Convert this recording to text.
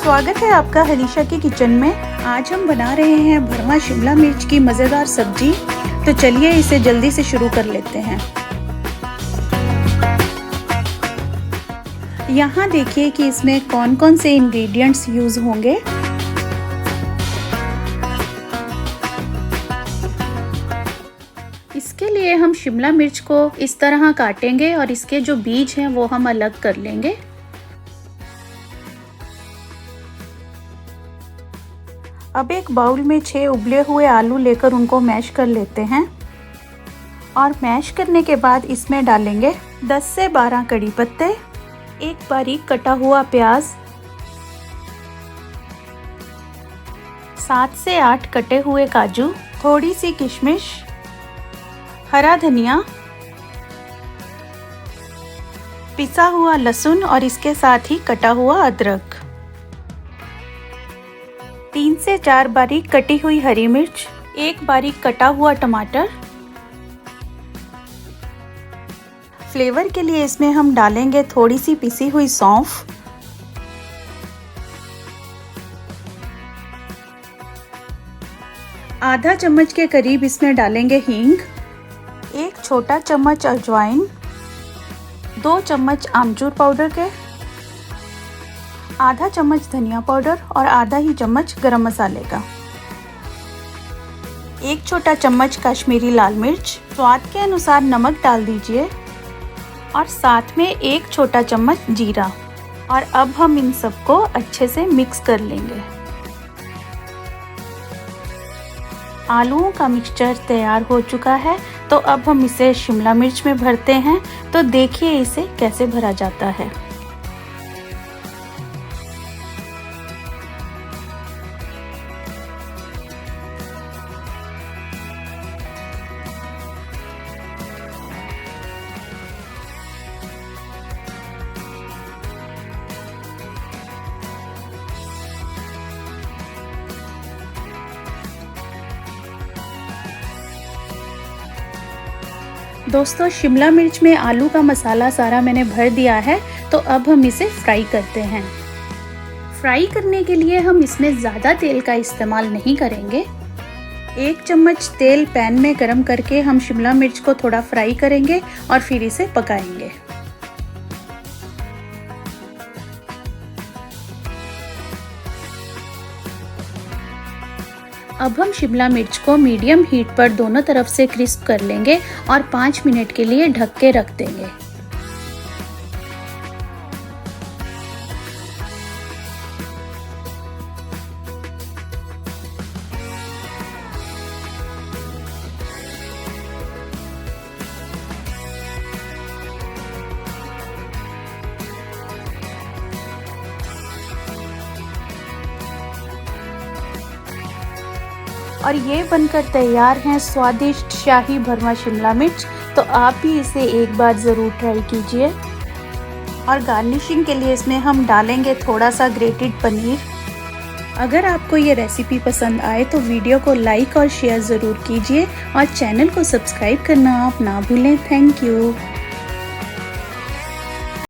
स्वागत है आपका हरीशा की किचन में। आज हम बना रहे हैं भरमा शिमला मिर्च की मज़ेदार सब्जी। तो चलिए इसे जल्दी से शुरू कर लेते हैं। यहाँ देखिए कि इसमें कौन कौन से इंग्रेडिएंट्स यूज़ होंगे। इसके लिए हम शिमला मिर्च को इस तरह काटेंगे और इसके जो बीज हैं वो हम अलग कर लेंगे। अब एक बाउल में 6 उबले हुए आलू लेकर उनको मैश कर लेते हैं और मैश करने के बाद इसमें डालेंगे 10 से 12 कड़ी पत्ते, एक बारीक कटा हुआ प्याज, 7 से 8 कटे हुए काजू, थोड़ी सी किशमिश, हरा धनिया, पिसा हुआ लहसुन और इसके साथ ही कटा हुआ अदरक, 3 से 4 बारीक कटी हुई हरी मिर्च, एक बारीक कटा हुआ टमाटर। फ्लेवर के लिए इसमें हम डालेंगे थोड़ी सी पिसी हुई सौंफ, आधा चम्मच के करीब इसमें डालेंगे हींग, एक छोटा चम्मच अजवाइन, 2 चम्मच आमचूर पाउडर के, आधा चम्मच धनिया पाउडर और आधा ही चम्मच गरम मसाले का, एक छोटा चम्मच कश्मीरी लाल मिर्च, स्वाद के अनुसार नमक डाल दीजिए और साथ में एक छोटा चम्मच जीरा। और अब हम इन सबको अच्छे से मिक्स कर लेंगे। आलूओं का मिक्सचर तैयार हो चुका है, तो अब हम इसे शिमला मिर्च में भरते हैं। तो देखिए इसे कैसे भरा जाता है। दोस्तों, शिमला मिर्च में आलू का मसाला सारा मैंने भर दिया है। तो अब हम इसे फ्राई करते हैं। फ्राई करने के लिए हम इसमें ज़्यादा तेल का इस्तेमाल नहीं करेंगे। 1 चम्मच तेल पैन में गरम करके हम शिमला मिर्च को थोड़ा फ्राई करेंगे और फिर इसे पकाएंगे। अब हम शिमला मिर्च को मीडियम हीट पर दोनों तरफ से क्रिस्प कर लेंगे और 5 मिनट के लिए ढक के रख देंगे। और ये बनकर तैयार हैं स्वादिष्ट शाही भरमा शिमला मिर्च। तो आप भी इसे एक बार ज़रूर ट्राई कीजिए। और गार्निशिंग के लिए इसमें हम डालेंगे थोड़ा सा ग्रेटेड पनीर। अगर आपको ये रेसिपी पसंद आए तो वीडियो को लाइक और शेयर ज़रूर कीजिए और चैनल को सब्सक्राइब करना आप ना भूलें। Thank you.